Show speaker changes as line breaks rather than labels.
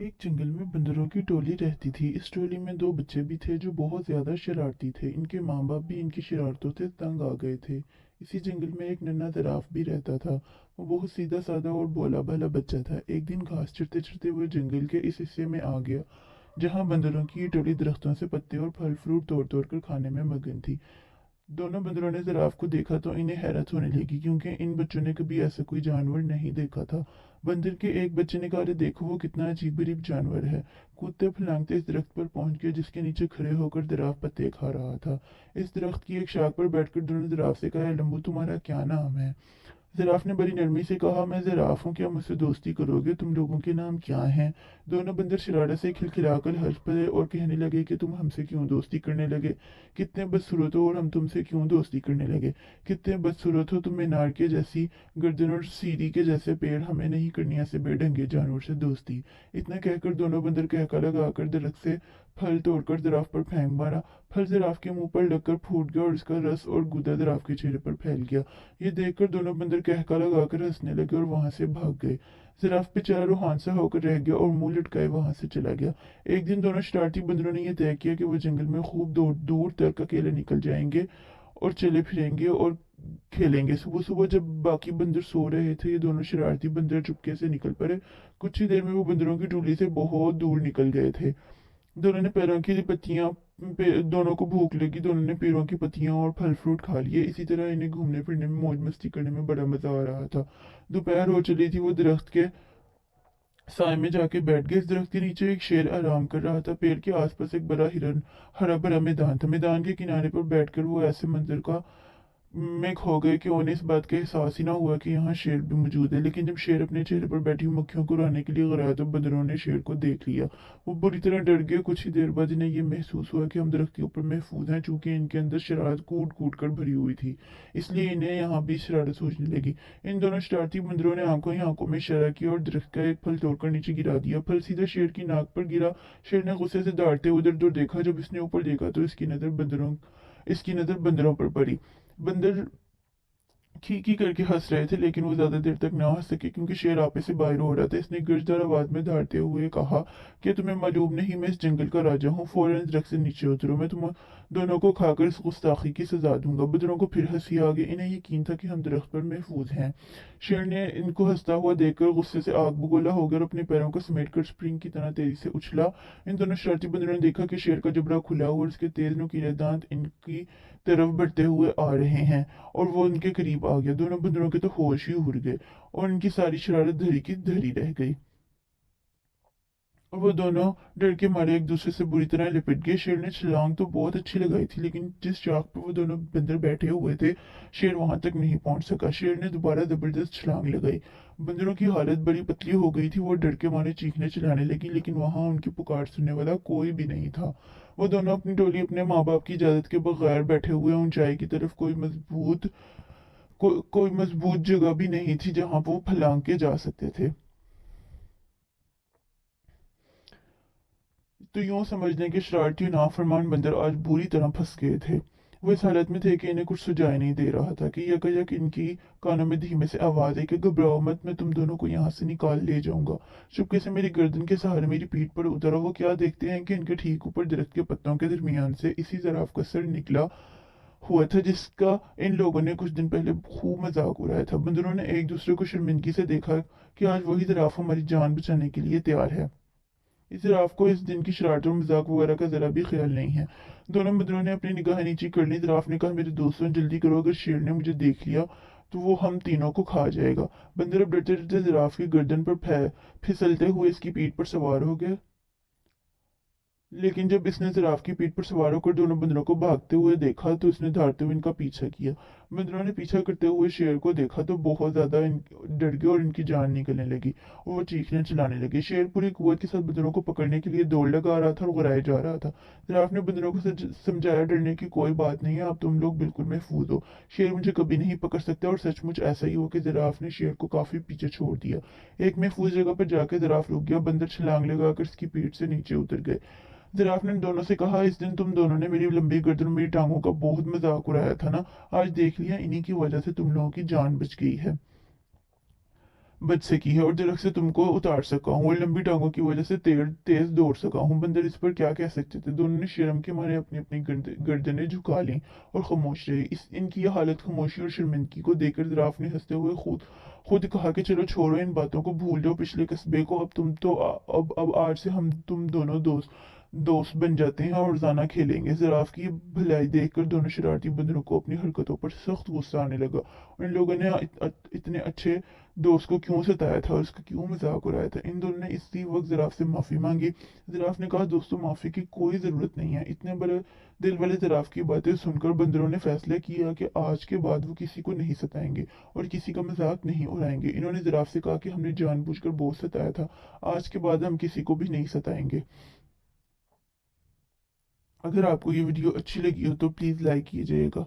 एक जंगल में बंदरों की टोली रहती थी। इस टोली में दो बच्चे भी थे जो बहुत ज्यादा शरारती थे। इनके माँ बाप भी इनकी शरारतों से तंग आ गए थे। इसी जंगल में एक नन्हा जिराफ भी रहता था। वो बहुत सीधा साधा और भोला भाला बच्चा था। एक दिन घास चरते चरते वो जंगल के इस हिस्से में आ गया जहाँ बंदरों की ये टोली दरख्तों से पत्ते और फल फ्रूट तोड़ तोड़ कर खाने में मगन थी। दोनों बंदरों ने जिराफ को देखा तो इन्हें हैरत होने लगी, क्योंकि इन बच्चों ने कभी ऐसा कोई जानवर नहीं देखा था। बंदर के एक बच्चे ने कहा, "अरे देखो, वो कितना अजीब गरीब जानवर है।" कूदते फलांगते इस दरख्त पर पहुंच गए जिसके नीचे खड़े होकर जिराफ पत्ते खा रहा था। इस दरख्त की एक शाख पर बैठकर दोनों जिराफ से कहा, "लंबू, तुम्हारा क्या नाम है?" जिराफ ने बड़ी नरमी से कहा, "मैं जिराफ हूँ, क्या मुझसे दोस्ती करोगे? तुम लोगों के नाम क्या हैं?" दोनों बंदर शरारत से खिलखिलाकर हंस पड़े और कहने लगे कि तुम हमसे क्यों दोस्ती करने लगे? कितने बदसूरत हो, और हम तुमसे क्यों दोस्ती करने लगे? कितने बदसूरत हो, तुम मीनार के जैसी गर्दन और सीरी के जैसे पेड़, हमें नहीं करनी ऐसे बेढंगे जानवर से दोस्ती। इतना कहकर दोनों बंदर कहका लगाकर दरख्त से फल तोड़कर जिराफ पर फेंक मारा। फल जिराफ के मुंह पर लगकर फूट गया और उसका रस और गूदा जिराफ के चेहरे पर फैल गया। ये देखकर दोनों बंदर कहका लगाकर हंसने लगे और वहां से भाग गए। जिराफ बेचारा रूहानसा होकर रह गया और मुंह लटकाए वहां से चला गया। एक दिन दोनों शरारती बंदरों ने यह तय किया कि वो जंगल में खूब दूर दूर तक अकेले निकल जाएंगे और चले फिरेंगे और खेलेंगे। सुबह सुबह जब बाकी बंदर सो रहे थे, ये दोनों शरारती बंदर चुपके से निकल पड़े। कुछ ही देर में वो बंदरों की टोली से बहुत दूर निकल गए थे। दोनों ने पैरों की पत्तियां दोनों को भूख लगी। दोनों ने पेड़ों की पत्तियां और फल फ्रूट खा लिए। इसी तरह इन्हें घूमने फिरने में, मौज मस्ती करने में बड़ा मजा आ रहा था। दोपहर हो चली थी। वो दरख्त के साए में जाके बैठ गए। इस दरख्त के नीचे एक शेर आराम कर रहा था। पेड़ के आसपास एक बड़ा हिरन, हरा भरा मैदान था। मैदान के किनारे पर बैठकर वो ऐसे मंजर का में खो गए कि उन्हें इस बात का एहसास ही ना हुआ कि यहाँ शेर भी मौजूद है। लेकिन जब शेर अपने चेहरे पर बैठी हुई मक्खियों को उड़ाने के लिए गया तो बंदरों ने शेर को देख लिया। वो बुरी तरह डर गए। कुछ ही देर बाद इन्हें ये महसूस हुआ कि हम दरख्त के ऊपर महफूज हैं, चूंकि इनके अंदर शरारत कूट कूट कर भरी हुई थी। इसलिए इन्हें यहाँ भी शरारत सूझने लगी। इन दोनों शरारती बंदरों ने आंखों ही आंखों में इशारा किया और दरख्त का एक फल तोड़कर नीचे गिरा दिया। फल सीधा शेर की नाक पर गिरा। शेर ने गुस्से से दौड़ते उधर उधर देखा। जब इसने ऊपर देखा तो इसकी नजर बंदरों पर पड़ी। बंदर खी करके हंस रहे थे, लेकिन वो ज्यादा देर तक ना हंस सके क्योंकि शेर आपे से बाहर हो रहा था। इसने गिरजदार आवाज में दहाड़ते हुए कहा कि तुम्हें मालूम नहीं, मैं इस जंगल का राजा हूँ। फौरन इस दरख्त से नीचे उतरो, मैं तुम दोनों को खाकर इस गुस्ताखी की सजा दूंगा। बंदरों को फिर हंसी आ गई। इन्हें यकीन था कि हम दरख्त पर महफूज हैं। शेर ने इनको हंसता हुआ देखकर गुस्से से आग बगोला हो गया और अपने पैरों को समेटकर स्प्रिंग की तरह तेजी से उछला। इन दोनों शरारती बंदरों ने देखा कि शेर का जबड़ा खुला हुआ और उसके तेज नुकीले दांत इनकी तरफ बढ़ते हुए आ रहे हैं और वो उनके करीब आ गया। दोनों बंदरों के तो होश ही उड़ गए और उनकी सारी शरारत धरी की धरी रह गई और वो दोनों डर के मारे एक दूसरे से बुरी तरह लिपट गए। शेर ने छलांग तो बहुत अच्छी लगाई थी, लेकिन जिस शाख पर वो दोनों बंदर बैठे हुए थे, शेर वहां तक नहीं पहुंच सका। शेर ने दोबारा जबरदस्त छलांग लगाई। बंदरों की हालत बड़ी पतली हो गई थी। वो डर के मारे चीखने चिल्लाने लगी, लेकिन वहां उनकी पुकार सुनने वाला कोई भी नहीं था। वो दोनों अपनी टोली अपने माँ बाप की इजाजत के बगैर बैठे हुए ऊंचाई की तरफ कोई मजबूत जगह भी नहीं थी जहां वो फलांग के जा सकते थे। तो यूं समझ लें कि शरारती और नाफरमान बंदर आज बुरी तरह फंस गए थे। वो इस हालत में थे कि इन्हें कुछ सुझाई नहीं दे रहा था कि यकायक इनकी कानों में धीमे से आवाज आई कि घबराओ मत, मैं तुम दोनों को यहाँ से निकाल ले जाऊंगा। चुपके से मेरी गर्दन के सहारे मेरी पीठ पर उतरो। वो क्या देखते हैं कि इनके ठीक ऊपर दरख्त के पत्तों के दरमियान से इसी जराफ का सर निकला हुआ था जिसका इन लोगों ने कुछ दिन पहले खूब मजाक उड़ाया था। बंदरों ने एक दूसरे को शर्मिंदगी से देखा कि आज वही जराफ हमारी जान बचाने के लिए तैयार है। इस जिराफ को इस दिन की शरारत और मजाक वगैरह का जरा भी ख्याल नहीं है। दोनों बंदरों ने अपनी निगाह नीची कर ली। जिराफ ने कहा, मेरे दोस्तों जल्दी करो, अगर शेर ने मुझे देख लिया तो वो हम तीनों को खा जाएगा। बंदर अब डरते डरते जिराफ की गर्दन पर फिसलते हुए इसकी पीठ पर सवार हो गए। लेकिन जब इसने जिराफ की पीठ पर सवार होकर दोनों बंदरों को भागते हुए देखा तो इसने दहाड़ते हुए इनका पीछा किया। बंदरों ने पीछा करते हुए शेर को देखा तो बहुत ज्यादा डर गए और इनकी जान निकलने लगी और वो चीखने चिल्लाने लगे। शेर पूरी कुवत के साथ बंदरों को पकड़ने के लिए दौड़ लगा रहा था और गुर्राए जा रहा था। जिराफ ने बंदरों को समझाया, डरने की कोई बात नहीं है, अब तुम लोग बिल्कुल महफूज हो। शेर मुझे कभी नहीं पकड़ सकता। और सचमुच ऐसा ही हुआ कि जिराफ ने शेर को काफी पीछे छोड़ दिया। एक महफूज जगह पर जाकर जिराफ रुक गया। बंदर छलांग लगाकर इसकी पीठ से नीचे उतर गए। जिराफ ने दोनों से कहा, इस दिन तुम दोनों ने मेरी लंबी गर्दन और मेरी टांगों का बहुत मजाक उड़ाया था ना, आज देख लिया, इन्हीं की वजह से तुम लोगों की जान बच गई है। बच सकी है और दरख्त से तुमको उतार सका हूँ और लंबी टांगों की वजह से तेज तेज दौड़ सका हूँ। बंदर इस पर क्या कह सकते थे। दोनों ने शर्म के मारे अपनी अपनी गर्दनें झुका लीं और खामोश रहे। इस इनकी यह हालत खामोशी और शर्मिंदगी को देखकर जिराफ ने हंसते हुए खुद खुद कहा कि चलो छोड़ो इन बातों को, भूल जाओ पिछले कस्बे को। अब तुम तो अब आज से हम तुम दोनों दोस्त दोस्त बन जाते हैं और रोजाना खेलेंगे। जिराफ की भलाई देखकर दोनों शरारती बंदरों को अपनी हरकतों पर सख्त गुस्सा आने लगा। और इन लोगों ने इतने अच्छे दोस्त को क्यों सताया था और उसका क्यों मजाक उड़ाया था। इन दोनों ने इसी वक्त जिराफ से माफी मांगी। जिराफ ने कहा, दोस्तों माफी की कोई जरूरत नहीं है। इतने बड़े दिल वाले जिराफ की बातें सुनकर बंदरों ने फैसला किया कि आज के बाद वो किसी को नहीं सताएंगे और किसी का मजाक नहीं उड़ाएंगे। इन्होंने जिराफ से कहा कि हमने जानबूझकर बहुत सताया था, आज के बाद हम किसी को भी नहीं सताएंगे। अगर आपको ये वीडियो अच्छी लगी हो तो प्लीज़ लाइक कीजिएगा।